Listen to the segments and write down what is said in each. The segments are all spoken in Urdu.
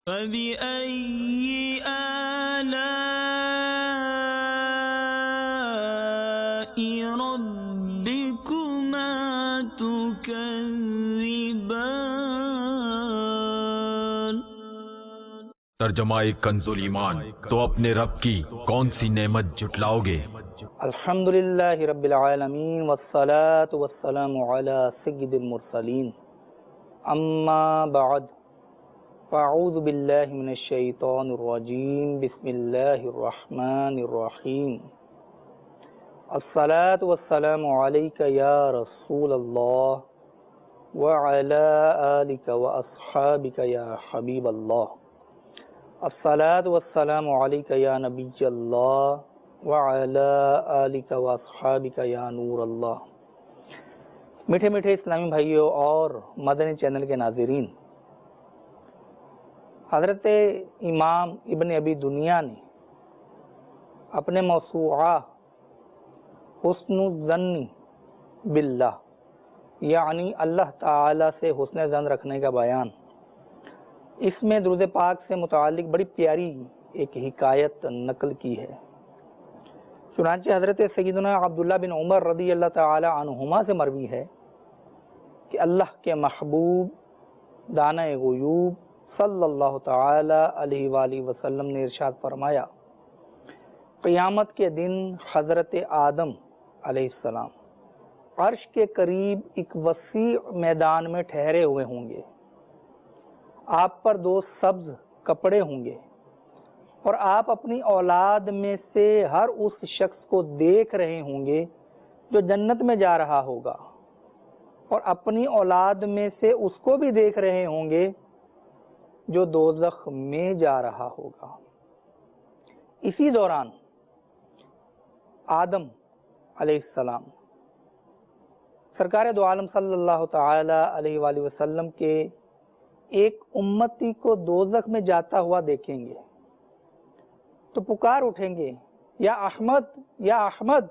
فَبِأَيِّ آلَاءِ رَبِّكُمَا تُكَذِّبَانِ۔ ترجمہ کنز ایمان، تو اپنے رب کی کون سی نعمت جھٹلاؤ گے؟ الحمدللہ رب العالمین والصلاة والسلام علی سید المرسلین، اما بعد، فاعوذ باللہ من الشیطان الرجیم، بسم اللہ الرحمن الرحیم۔ الصلاة والسلام علیک یا رسول اللہ وعلی آلک واصحابک یا حبیب اللہ۔ الصلاة والسلام علیک یا نبی اللہ وعلی آلک واصحابک یا نور اللہ۔ میٹھے میٹھے اسلامی بھائیوں اور مدنی چینل کے ناظرین، حضرت امام ابن ابی دنیا نے اپنے موسوعہ حسن الظن باللہ، یعنی اللہ تعالی سے حسن ظن رکھنے کا بیان، اس میں درود پاک سے متعلق بڑی پیاری ایک حکایت نقل کی ہے۔ چنانچہ حضرت سیدنا عبداللہ بن عمر رضی اللہ تعالی عنہما سے مروی ہے کہ اللہ کے محبوب دانہ غیوب صلی اللہ تعالی علیہ وآلہ وسلم نے ارشاد فرمایا، قیامت کے دن حضرت آدم علیہ السلام عرش کے قریب ایک وسیع میدان میں ٹھہرے ہوئے ہوں گے۔ آپ پر دو سبز کپڑے ہوں گے اور آپ اپنی اولاد میں سے ہر اس شخص کو دیکھ رہے ہوں گے جو جنت میں جا رہا ہوگا، اور اپنی اولاد میں سے اس کو بھی دیکھ رہے ہوں گے جو دوزخ میں جا رہا ہوگا۔ اسی دوران آدم علیہ السلام سرکار دو عالم صلی اللہ تعالی علیہ وآلہ وسلم کے ایک امتی کو دوزخ میں جاتا ہوا دیکھیں گے تو پکار اٹھیں گے، یا احمد یا احمد۔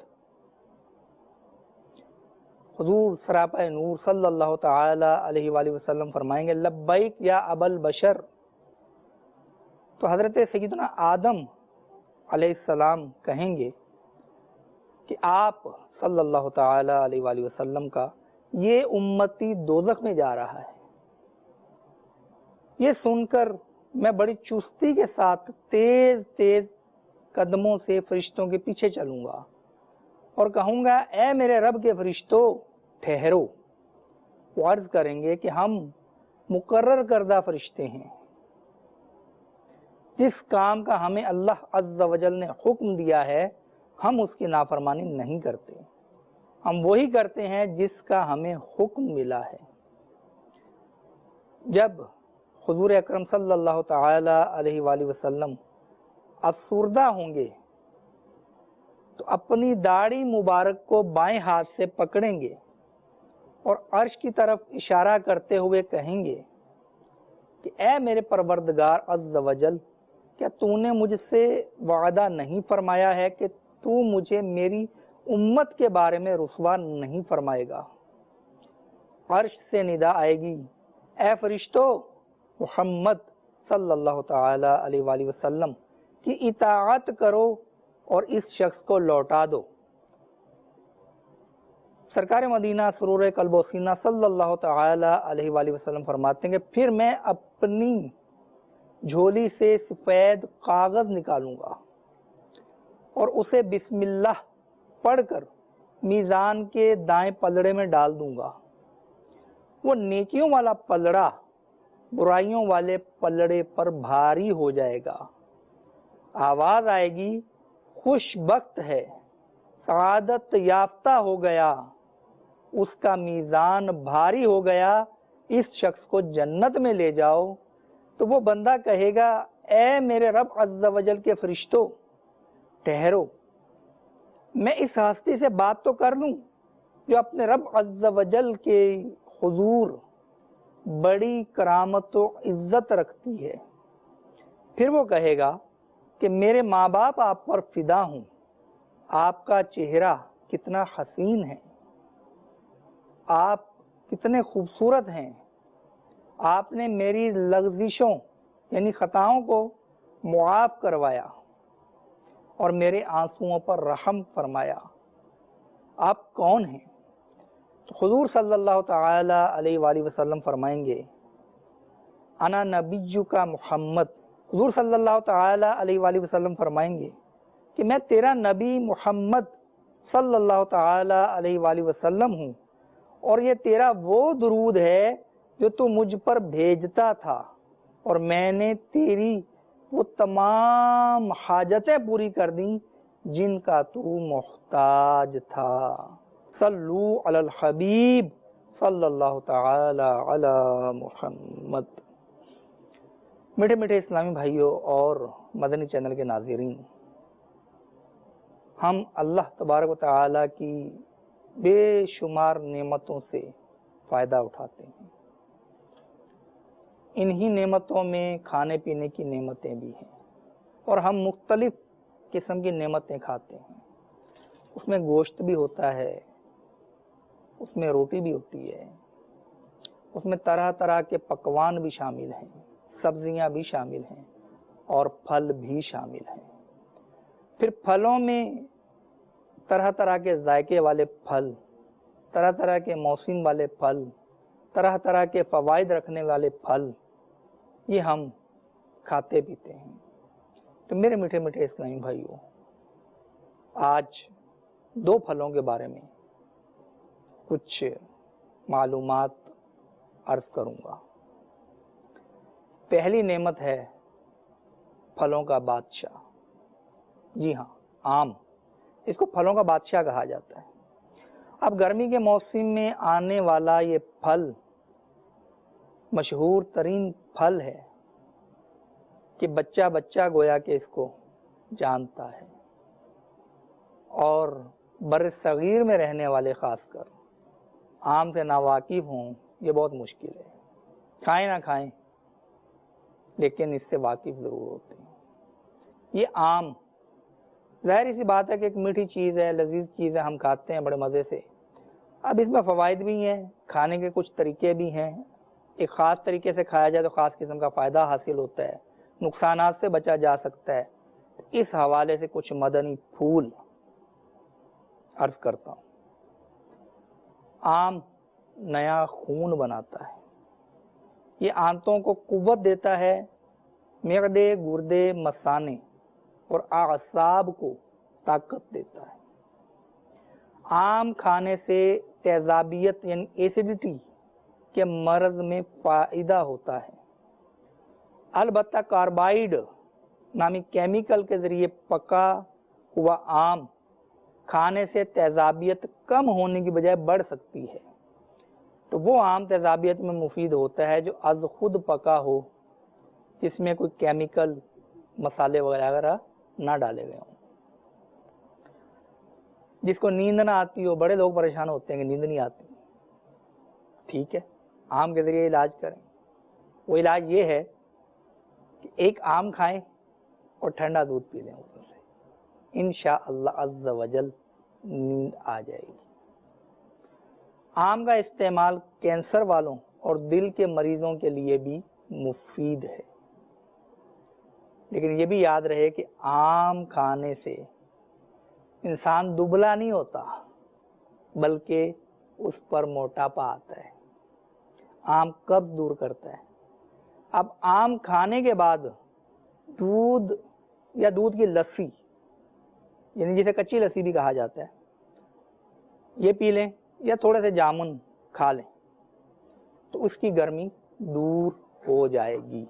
حضور سراپا نور صلی اللہ تعالی علیہ وآلہ وسلم فرمائیں گے، لبیک یا ابا البشر۔ تو حضرت سیدنا آدم علیہ السلام کہیں گے کہ آپ صلی اللہ تعالی علیہ وآلہ وسلم کا یہ امتی دوزخ میں جا رہا ہے۔ یہ سن کر میں بڑی چستی کے ساتھ تیز تیز قدموں سے فرشتوں کے پیچھے چلوں گا اور کہوں گا، اے میرے رب کے فرشتوں ٹھہرو۔ وہ عرض کریں گے کہ ہم مقرر کردہ فرشتے ہیں، جس کام کا ہمیں اللہ عز و جل نے حکم دیا ہے ہم اس کی نافرمانی نہیں کرتے، ہم وہی کرتے ہیں جس کا ہمیں حکم ملا ہے۔ جب حضور اکرم صلی اللہ تعالی علیہ وآلہ وسلم افسردہ ہوں گے تو اپنی داڑھی مبارک کو بائیں ہاتھ سے پکڑیں گے اور عرش کی طرف اشارہ کرتے ہوئے کہیں گے کہ اے میرے پروردگار عز و جل، کیا تو نے مجھ سے وعدہ نہیں فرمایا ہے کہ تو مجھے میری امت کے بارے میں رسوا نہیں فرمائے گا؟ عرش سے ندا آئے گی، اے فرشتو، محمد صلی اللہ تعالی علیہ وآلہ وسلم کی اطاعت کرو اور اس شخص کو لوٹا دو۔ سرکار مدینہ سرور قلب و سینہ صلی اللہ تعالی علیہ وآلہ وسلم فرماتے ہیں کہ پھر میں اپنی جھولی سے سفید کاغذ نکالوں گا اور اسے بسم اللہ پڑھ کر میزان کے دائیں پلڑے میں ڈال دوں گا۔ وہ نیکیوں والا پلڑا برائیوں والے پلڑے پر بھاری ہو جائے گا۔ آواز آئے گی، خوش بخت ہے، سعادت یافتہ ہو گیا، اس کا میزان بھاری ہو گیا، اس شخص کو جنت میں لے جاؤ۔ تو وہ بندہ کہے گا، اے میرے رب عز و جل کے فرشتوں ٹھہرو، میں اس ہستی سے بات تو کر لوں جو اپنے رب عز و جل کے حضور بڑی کرامت و عزت رکھتی ہے۔ پھر وہ کہے گا کہ میرے ماں باپ آپ پر فدا ہوں، آپ کا چہرہ کتنا حسین ہے، آپ کتنے خوبصورت ہیں، آپ نے میری لغزشوں یعنی خطاؤں کو معاف کروایا اور میرے آنسوؤں پر رحم فرمایا. آپ کون ہیں؟ تو حضور صلی اللہ تعالی علیہ وآلہ وسلم فرمائیں گے انا نبیک محمد. حضور صلی اللہ تعالی علیہ وآلہ وسلم فرمائیں گے کہ میں تیرا نبی محمد صلی اللہ تعالی علیہ وآلہ وسلم ہوں، اور یہ تیرا وہ درود ہے جو تو مجھ پر بھیجتا تھا، اور میں نے تیری وہ تمام حاجتیں پوری کر دیں جن کا تو محتاج تھا. صلو علی الحبیب صلی اللہ تعالی علی محمد. میٹھے میٹھے اسلامی بھائیوں اور مدنی چینل کے ناظرین، ہم اللہ تبارک و تعالی کی بے شمار نعمتوں سے فائدہ اٹھاتے ہیں. انہی نعمتوں میں کھانے پینے کی نعمتیں بھی ہیں، اور ہم مختلف قسم کی نعمتیں کھاتے ہیں. اس میں گوشت بھی ہوتا ہے، اس میں روٹی بھی ہوتی ہے، اس میں طرح طرح کے پکوان بھی شامل ہیں، سبزیاں بھی شامل ہیں، اور پھل بھی شامل ہیں. پھر پھلوں میں طرح طرح کے ذائقے والے پھل، طرح طرح کے موسم والے پھل، طرح طرح کے فوائد رکھنے والے پھل، یہ ہم کھاتے پیتے ہیں. تو میرے میٹھے میٹھے اسلامی بھائیوں، آج دو پھلوں کے بارے میں کچھ معلومات عرض کروں گا. پہلی نعمت ہے پھلوں کا بادشاہ. جی ہاں، آم. اس کو پھلوں کا بادشاہ کہا جاتا ہے. اب گرمی کے موسم میں آنے والا یہ پھل مشہور ترین پھل ہے کہ بچہ بچہ گویا کہ اس کو جانتا ہے، اور بر صغیر میں رہنے والے خاص کر آم سے ناواقف ہوں یہ بہت مشکل ہے. کھائیں نہ کھائیں لیکن اس سے واقف ضرور ہوتے ہیں. یہ آم ظاہر سی بات ہے کہ ایک میٹھی چیز ہے، لذیذ چیز ہے، ہم کھاتے ہیں بڑے مزے سے. اب اس میں فوائد بھی ہیں، کھانے کے کچھ طریقے بھی ہیں. ایک خاص طریقے سے کھایا جائے تو خاص قسم کا فائدہ حاصل ہوتا ہے، نقصانات سے بچا جا سکتا ہے. اس حوالے سے کچھ مدنی پھول عرض کرتا ہوں. آم نیا خون بناتا ہے. یہ آنتوں کو قوت دیتا ہے، معدے، گردے، مثانے اور اعصاب کو طاقت دیتا ہے. آم کھانے سے تیزابیت یعنی ایسیڈیٹی کے مرض میں فائدہ ہوتا ہے. البتہ کاربائڈ نامی کیمیکل کے ذریعے پکا ہوا آم کھانے سے تیزابیت کم ہونے کی بجائے بڑھ سکتی ہے. تو وہ آم تیزابیت میں مفید ہوتا ہے جو از خود پکا ہو، جس میں کوئی کیمیکل، مسالے وغیرہ نہ ڈالے گئے ہوں. جس کو نیند نہ آتی ہو، بڑے لوگ پریشان ہوتے ہیں کہ نیند نہیں آتی، ٹھیک ہے، آم کے ذریعے علاج کریں. وہ علاج یہ ہے کہ ایک آم کھائیں اور ٹھنڈا دودھ پی لیں اوپر سے، انشاءاللہ عز و جل نیند آ جائے گی. آم کا استعمال کینسر والوں اور دل کے مریضوں کے لیے بھی مفید ہے. لیکن یہ بھی یاد رہے کہ آم کھانے سے انسان دبلا نہیں ہوتا، بلکہ اس پر موٹاپا آتا ہے. آم قبض دور کرتا ہے. اب آم کھانے کے بعد دودھ یا دودھ کی لسی، یعنی جسے کچی لسی بھی کہا جاتا ہے، یہ پی لیں یا تھوڑے سے جامن کھا لیں تو اس کی گرمی دور ہو جائے گی.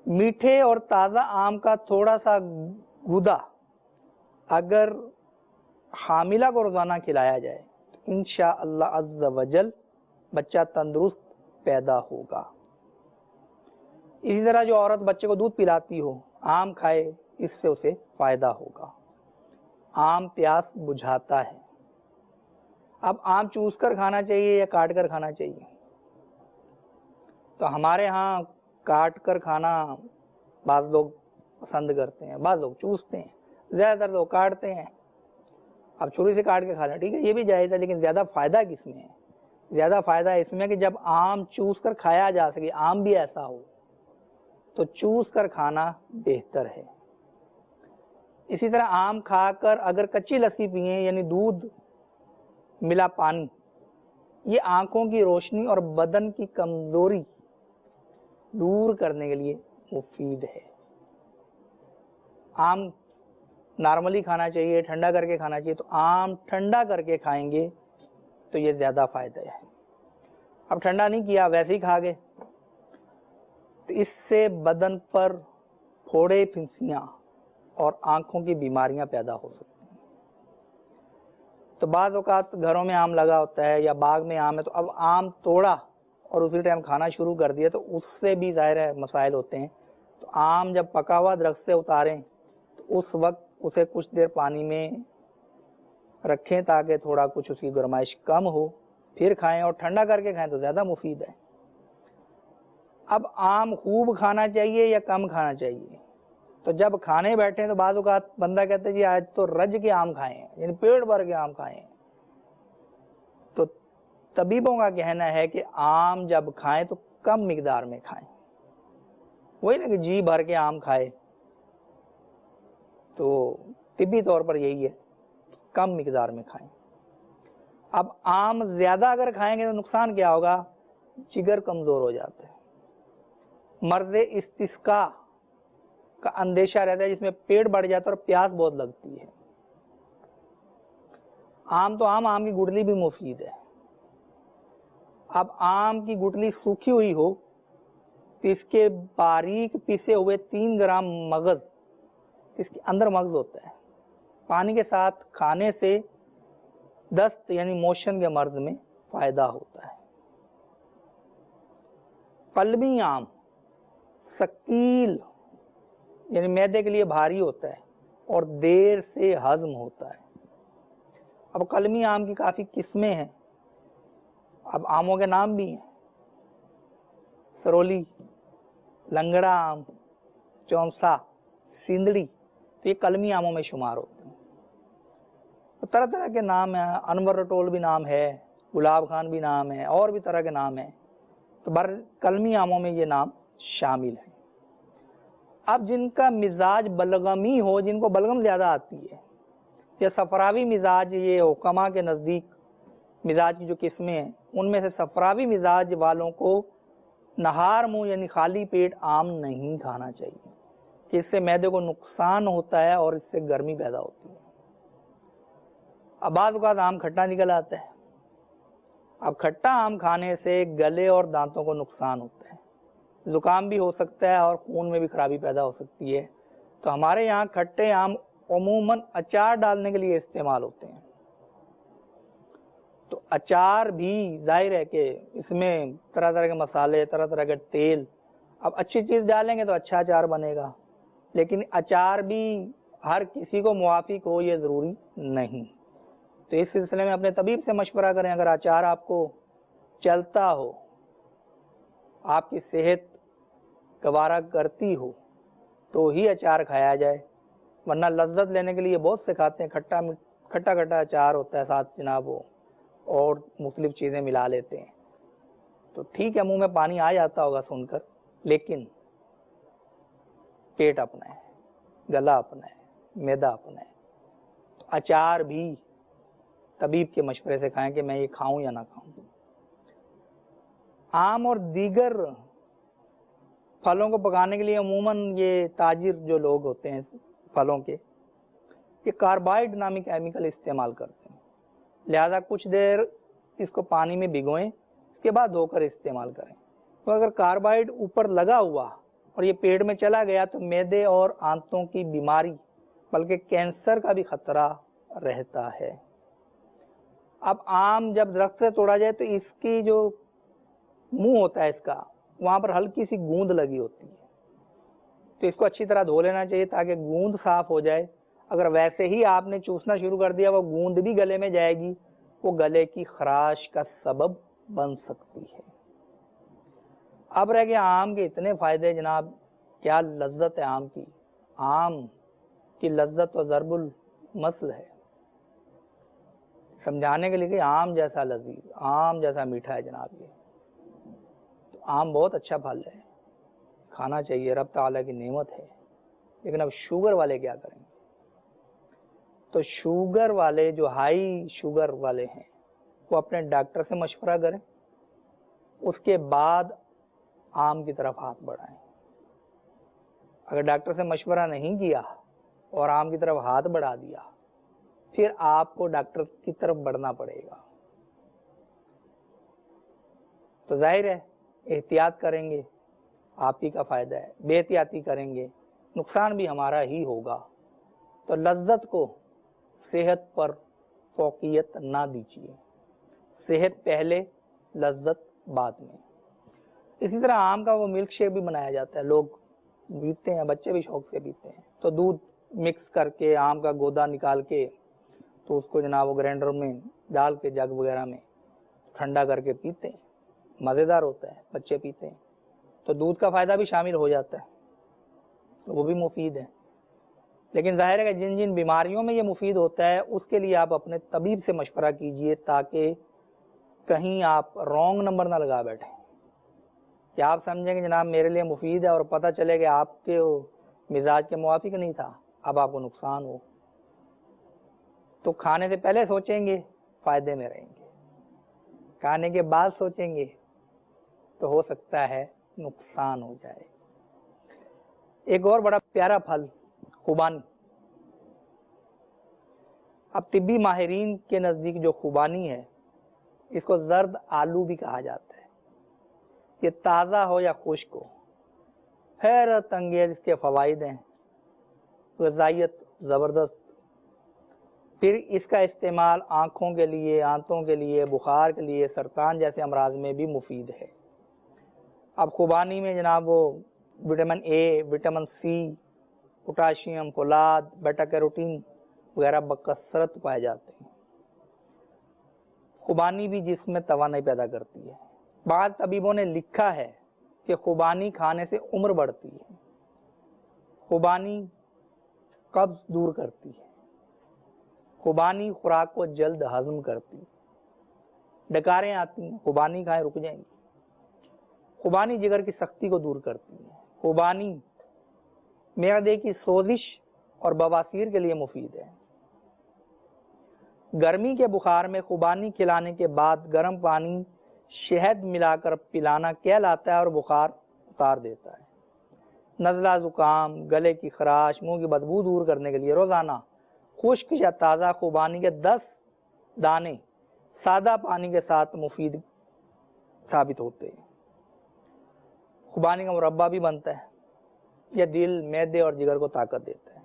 میٹھے اور تازہ آم کا تھوڑا سا گودا اگر حاملہ کو روزانہ کھلایا جائے تو انشاءاللہ عز و جل بچہ تندرست پیدا ہوگا. اسی طرح جو عورت بچے کو دودھ پلاتی ہو، آم کھائے، اس سے اسے فائدہ ہوگا. آم پیاس بجھاتا ہے. اب آم چوس کر کھانا چاہیے یا کاٹ کر کھانا چاہیے؟ تو ہمارے ہاں کاٹ کر کھانا بعض لوگ پسند کرتے ہیں، بعض لوگ چوستے ہیں، زیادہ تر لوگ کاٹتے ہیں. اب چھری سے کاٹ کے کھانا ٹھیک ہے، یہ بھی جائز ہے، لیکن زیادہ فائدہ کس میں ہے؟ زیادہ فائدہ اس میں کہ جب آم چوس کر کھایا جا سکے، آم بھی ایسا ہو تو چوس کر کھانا بہتر ہے۔ اسی طرح آم کھا کر اگر کچی لسی پئیں یعنی دودھ ملا پانی، یہ آنکھوں کی روشنی اور بدن کی کمزوری دور کرنے کے لیے مفید ہے۔ آم نارملی کھانا چاہیے، ٹھنڈا کر کے کھانا چاہیے، تو آم ٹھنڈا کر کے کھائیں گے تو یہ زیادہ فائدہ ہے۔ اب ٹھنڈا نہیں کیا، ویسے ہی کھا گئے تو اس سے بدن پر پھوڑے، پھنسیاں اور آنکھوں کی بیماریاں پیدا ہو سکتی ہیں۔ تو بعض اوقات گھروں میں آم لگا ہوتا ہے یا باغ میں آم ہے، تو اب آم توڑا اور اسی ٹائم کھانا شروع کر دیا تو اس سے بھی ظاہر ہے مسائل ہوتے ہیں۔ تو آم جب پکا ہوا درخت سے اتاریں تو اس وقت اسے کچھ دیر پانی میں رکھیں تاکہ تھوڑا کچھ اس کی گرمائش کم ہو، پھر کھائیں، اور ٹھنڈا کر کے کھائیں تو زیادہ مفید ہے۔ اب آم خوب کھانا چاہیے یا کم کھانا چاہیے؟ تو جب کھانے بیٹھے تو بعض اوقات بندہ کہتا ہے جی آج تو رج کے آم کھائے ہیں، یعنی پیٹ بھر کے آم کھائے ہیں۔ تو طبیبوں کا کہنا ہے کہ آم جب کھائیں تو کم مقدار میں کھائیں، وہی نا کہ جی بھر کے آم کھائے، تو طبی طور پر یہی ہے، کم مقدار میں کھائیں۔ اب آم زیادہ اگر کھائیں گے تو نقصان کیا ہوگا؟ جگر کمزور ہو جاتا ہے، مرض استسقاء کا اندیشہ رہتا ہے، جس میں پیٹ بڑھ جاتا ہے اور پیاس بہت لگتی ہے۔ آم تو آم کی گٹلی بھی مفید ہے۔ اب آم کی گٹلی سوکھی ہوئی ہو تو اس کے باریک پیسے ہوئے 3 گرام مغز، اس کے اندر مغز ہوتا ہے، پانی کے ساتھ کھانے سے دست یعنی موشن کے مرض میں فائدہ ہوتا ہے۔ قلمی آم ثقیل یعنی معدے کے لیے بھاری ہوتا ہے اور دیر سے ہضم ہوتا ہے۔ اب قلمی آم کی کافی قسمیں ہیں، اب آموں کے نام بھی ہیں، سرولی، لنگڑا آم، چونسا، سندڑی، تو یہ قلمی آموں میں شمار ہوتے ہیں۔ تو طرح طرح کے نام ہیں، انور رٹول بھی نام ہے، گلاب خان بھی نام ہے، اور بھی طرح کے نام ہیں، تو قلمی آموں میں یہ نام شامل ہیں۔ اب جن کا مزاج بلغمی ہو، جن کو بلغم زیادہ آتی ہے، یا صفراوی مزاج، یہ حکما کے نزدیک مزاج کی جو قسمیں ہیں ان میں سے صفراوی مزاج والوں کو نہار منہ یعنی خالی پیٹ آم نہیں کھانا چاہیے، کہ اس سے معدے کو نقصان ہوتا ہے اور اس سے گرمی پیدا ہوتی ہے۔ اب بعض اوقات آم کھٹا نکل آتا ہے، اب کھٹا آم کھانے سے گلے اور دانتوں کو نقصان ہوتا ہے، زکام بھی ہو سکتا ہے اور خون میں بھی خرابی پیدا ہو سکتی ہے۔ تو ہمارے یہاں کھٹے آم عموماً اچار ڈالنے کے لیے استعمال ہوتے ہیں، تو اچار بھی ظاہر ہے کہ اس میں طرح طرح کے مسالے، طرح طرح کے تیل، اب اچھی چیز ڈالیں گے تو اچھا اچار بنے گا، لیکن اچار بھی ہر کسی کو موافق ہو یہ ضروری نہیں۔ تو اس سلسلے میں اپنے طبیب سے مشورہ کریں، اگر اچار آپ کو چلتا ہو، آپ کی صحت گوارا کرتی ہو تو ہی اچار کھایا جائے، ورنہ لذت لینے کے لیے بہت سے کھاتے ہیں، کھٹا کھٹا اچار ہوتا ہے ساتھ جناب، وہ اور مختلف چیزیں ملا لیتے ہیں، تو ٹھیک ہے منہ میں پانی آ جاتا ہوگا سن کر، لیکن پیٹ اپنا ہے، گلا اپنا ہے، معدہ اپنا ہے، تو اچار بھی طبیب کے مشورے سے کھائیں کہ میں یہ کھاؤں یا نہ کھاؤں۔ آم اور دیگر پھلوں کو پکانے کے لیے عموماً یہ تاجر جو لوگ ہوتے ہیں پھلوں کے، یہ کاربائڈ نامی کیمیکل استعمال کرتے ہیں، لہذا کچھ دیر اس کو پانی میں بھگوئیں، اس کے بعد دھو کر استعمال کریں۔ تو اگر کاربائڈ اوپر لگا ہوا اور یہ پیٹ میں چلا گیا تو معدے اور آنتوں کی بیماری بلکہ کینسر کا بھی خطرہ رہتا ہے۔ اب آم جب درخت سے توڑا جائے تو اس کی جو منہ ہوتا ہے اس کا، وہاں پر ہلکی سی گوند لگی ہوتی ہے، تو اس کو اچھی طرح دھو لینا چاہیے تاکہ گوند صاف ہو جائے۔ اگر ویسے ہی آپ نے چوسنا شروع کر دیا وہ گوند بھی گلے میں جائے گی، وہ گلے کی خراش کا سبب بن سکتی ہے۔ اب رہ گیا آم کے اتنے فائدے جناب، کیا لذت ہے آم کی، آم کی لذت و ضرب المثل ہے، سمجھانے کے لیے کہ آم جیسا لذیذ، آم جیسا میٹھا ہے جناب یہ، تو آم بہت اچھا پھل ہے، کھانا چاہیے، رب تعالیٰ کی نعمت ہے. لیکن اب شوگر والے کیا کریں؟ تو شوگر والے جو ہائی شوگر والے ہیں وہ اپنے ڈاکٹر سے مشورہ کریں، اس کے بعد آم کی طرف ہاتھ بڑھائیں. اگر ڈاکٹر سے مشورہ نہیں کیا اور آم کی طرف ہاتھ بڑھا دیا، پھر آپ کو ڈاکٹر کی طرف بڑھنا پڑے گا. تو ظاہر ہے احتیاط کریں گے آپ ہی کا فائدہ ہے، بے احتیاطی کریں گے نقصان بھی ہمارا ہی ہوگا. تو لذت کو صحت پر فوقیت نہ دیجیے، صحت پہلے لذت بعد میں. اسی طرح آم کا وہ ملک شیک بھی بنایا جاتا ہے، لوگ پیتے ہیں، بچے بھی شوق سے پیتے ہیں. تو دودھ مکس کر کے آم کا گودا نکال کے تو اس کو جناب وہ گرینڈر میں ڈال کے جگ وغیرہ میں ٹھنڈا کر کے پیتے ہیں، مزیدار ہوتا ہے، بچے پیتے ہیں. تو دودھ کا فائدہ بھی شامل ہو جاتا ہے، تو وہ بھی مفید ہے. لیکن ظاہر ہے کہ جن جن بیماریوں میں یہ مفید ہوتا ہے اس کے لیے آپ اپنے طبیب سے مشورہ کیجئے، تاکہ کہیں آپ رانگ نمبر نہ لگا بیٹھیں کہ آپ سمجھیں کہ جناب میرے لیے مفید ہے اور پتہ چلے کہ آپ کے مزاج کے موافق نہیں تھا، اب آپ کو نقصان ہو. تو کھانے سے پہلے سوچیں گے فائدے میں رہیں گے، کھانے کے بعد سوچیں گے تو ہو سکتا ہے نقصان ہو جائے. ایک اور بڑا پیارا پھل خوبانی. اب طبی ماہرین کے نزدیک جو خوبانی ہے اس کو زرد آلو بھی کہا جاتا ہے. یہ تازہ ہو یا خشک ہو، حیرت انگیز اس کے فوائد ہیں، غذائیت زبردست. پھر اس کا استعمال آنکھوں کے لیے، آنتوں کے لیے، بخار کے لیے، سرطان جیسے امراض میں بھی مفید ہے. اب خوبانی میں جناب وہ vitamin A, vitamin C, potassium, فولاد، بیٹا کیروٹین وغیرہ بکثرت پائے جاتے ہیں. خوبانی بھی جسم میں توانائی پیدا کرتی ہے. بعض طبیبوں نے لکھا ہے کہ خوبانی کھانے سے عمر بڑھتی ہے، خوبانی قبض دور کرتی ہے، خوبانی خوراک کو جلد ہضم کرتی ہے، ڈکاریں آتی ہیں خوبانی کھائیں رک جائیں گی، خوبانی جگر کی سختی کو دور کرتی ہے، خوبانی معدے کی سوزش اور بواسیر کے لیے مفید ہے. گرمی کے بخار میں خوبانی کھلانے کے بعد گرم پانی شہد ملا کر پلانا کہلاتا ہے اور بخار اتار دیتا ہے. نزلہ، زکام، گلے کی خراش، منہ کی بدبو دور کرنے کے لیے روزانہ خشک یا تازہ خوبانی کے 10 دانے سادہ پانی کے ساتھ مفید ثابت ہوتے ہیں. خوبانی کا مربع بھی بنتا ہے، یہ دل، معدے اور جگر کو طاقت دیتا ہے.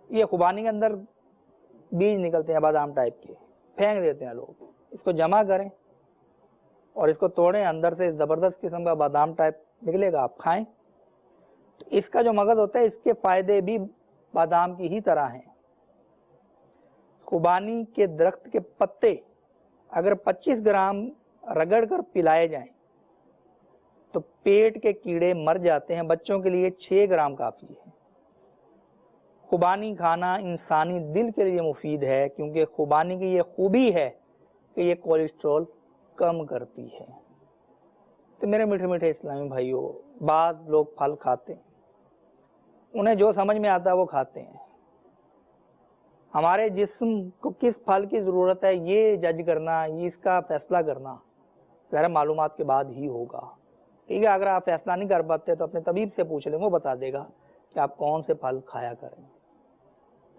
یہ خوبانی کے اندر بیج نکلتے ہیں بادام ٹائپ کے، پھینک دیتے ہیں لوگ. اس کو جمع کریں اور اس کو توڑیں، اندر سے زبردست قسم کا بادام ٹائپ نکلے گا، آپ کھائیں. تو اس کا جو مغز ہوتا ہے اس کے فائدے بھی بادام کی ہی طرح ہیں. خوبانی کے درخت کے پتے اگر 25 گرام رگڑ کر پلائے جائیں تو پیٹ کے کیڑے مر جاتے ہیں. بچوں کے لیے 6 گرام کافی ہے. خوبانی کھانا انسانی دل کے لیے مفید ہے، کیونکہ خوبانی کی یہ خوبی ہے کہ یہ کولیسٹرول کم کرتی ہے. تو میرے میٹھے میٹھے اسلامی بھائیوں، بعض لوگ پھل کھاتے ہیں، انہیں جو سمجھ میں آتا ہے وہ کھاتے ہیں. ہمارے جسم کو کس پھل کی ضرورت ہے یہ جج کرنا، یہ اس کا فیصلہ کرنا ظاہر معلومات کے بعد ہی ہوگا. ٹھیک ہے، اگر آپ فیصلہ نہیں کر پاتے تو اپنے طبیب سے پوچھ لیں، وہ بتا دے گا کہ آپ کون سے پھل کھایا کریں.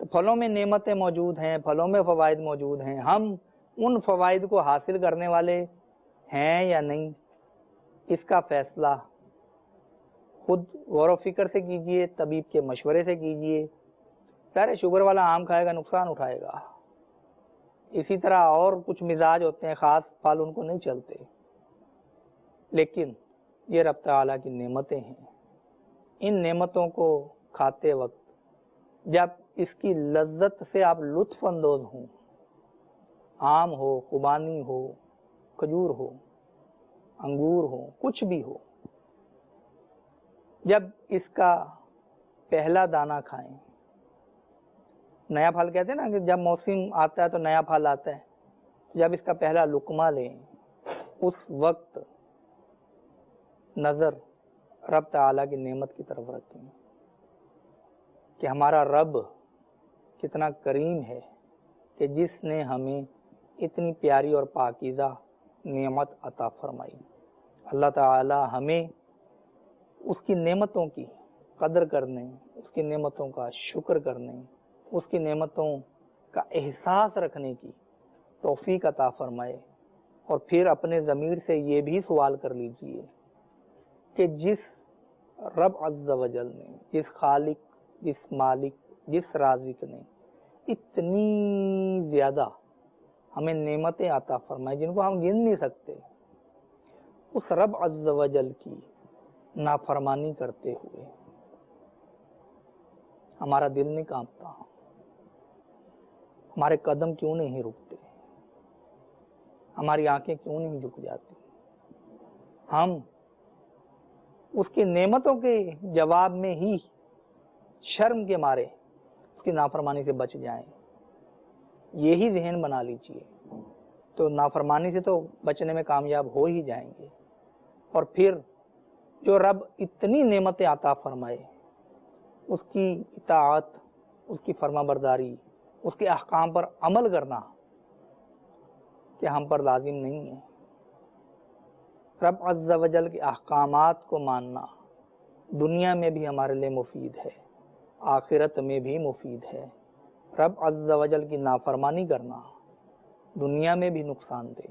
تو پھلوں میں نعمتیں موجود ہیں، پھلوں میں فوائد موجود ہیں. ہم ان فوائد کو حاصل کرنے والے ہیں یا نہیں، اس کا فیصلہ خود غور و فکر سے کیجئے، طبیب کے مشورے سے کیجئے. سارے شوگر والا آم کھائے گا نقصان اٹھائے گا. اسی طرح اور کچھ مزاج ہوتے ہیں، خاص پھل ان کو نہیں چلتے. لیکن یہ رب تعالیٰ کی نعمتیں ہیں. ان نعمتوں کو کھاتے وقت جب اس کی لذت سے آپ لطف اندوز ہوں، آم ہو، خوبانی ہو، کھجور ہو، انگور ہو، کچھ بھی ہو، جب اس کا پہلا دانہ کھائیں، نیا پھل کہتے ہیں نا کہ جب موسم آتا ہے تو نیا پھل آتا ہے، جب اس کا پہلا لقمہ لیں اس وقت نظر رب تعالیٰ کی نعمت کی طرف رکھیں کہ ہمارا رب کتنا کریم ہے کہ جس نے ہمیں اتنی پیاری اور پاکیزہ نعمت عطا فرمائی۔ اللہ تعالی ہمیں اس کی نعمتوں کی قدر کرنے، اس کی نعمتوں کا شکر کرنے، اس کی نعمتوں کا احساس رکھنے کی توفیق عطا فرمائے۔ اور پھر اپنے ضمیر سے یہ بھی سوال کر لیجئے کہ جس رب عز و جل نے، جس خالق، جس مالک، جس رازق نے اتنی زیادہ ہمیں نعمتیں عطا فرمائی جن کو ہم گن نہیں سکتے، اس رب عز و جل کی نافرمانی کرتے ہوئے ہمارا دل نہیں کانپتا، ہمارے قدم کیوں نہیں رکتے، ہماری آنکھیں کیوں نہیں جھک جاتی؟ ہم اس کی نعمتوں کے جواب میں ہی شرم کے مارے اس کی نافرمانی سے بچ جائیں، یہی ذہن بنا لیجئے تو نافرمانی سے تو بچنے میں کامیاب ہو ہی جائیں گے۔ اور پھر جو رب اتنی نعمتیں عطا فرمائے، اس کی اطاعت، اس کی فرما برداری، اس کے احکام پر عمل کرنا کہ ہم پر لازم نہیں ہے۔ رب عز و جل کے احکامات کو ماننا دنیا میں بھی ہمارے لیے مفید ہے، آخرت میں بھی مفید ہے۔ رب عز و جل کی نافرمانی کرنا دنیا میں بھی نقصان دہ،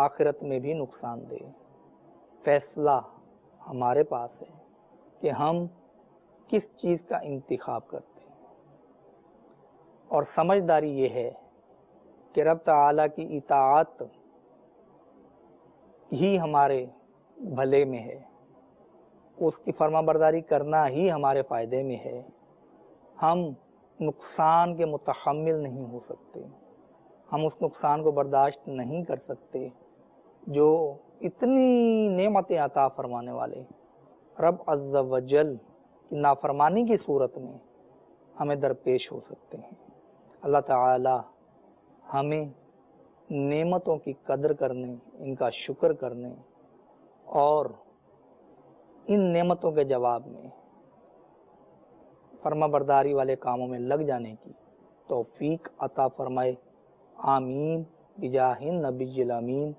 آخرت میں بھی نقصان دہ۔ فیصلہ ہمارے پاس ہے کہ ہم کس چیز کا انتخاب کرتے ہیں، اور سمجھداری یہ ہے کہ رب تعالیٰ کی اطاعت ہی ہمارے بھلے میں ہے، اس کی فرما برداری کرنا ہی ہمارے فائدے میں ہے۔ ہم نقصان کے متحمل نہیں ہو سکتے، ہم اس نقصان کو برداشت نہیں کر سکتے جو اتنی نعمتیں عطا فرمانے والے رب عز و جل کی نافرمانی کی صورت میں ہمیں درپیش ہو سکتے ہیں۔ اللہ تعالی ہمیں نعمتوں کی قدر کرنے، ان کا شکر کرنے اور ان نعمتوں کے جواب میں فرما برداری والے کاموں میں لگ جانے کی توفیق عطا فرمائے۔ آمین بجاہ النبی الامین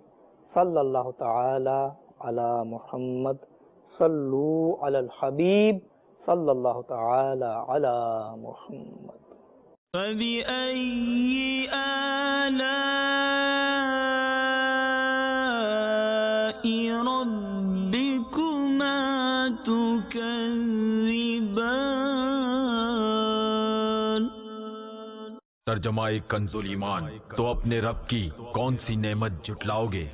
صلی اللہ تعالی علی محمد صلو علی الحبیب صلی اللہ تعالی علی محمد۔ فبأي آلاء ربكما تكذبان۔ ترجمہ کنز ایمان، تو اپنے رب کی کون سی نعمت جھٹلاؤ گے؟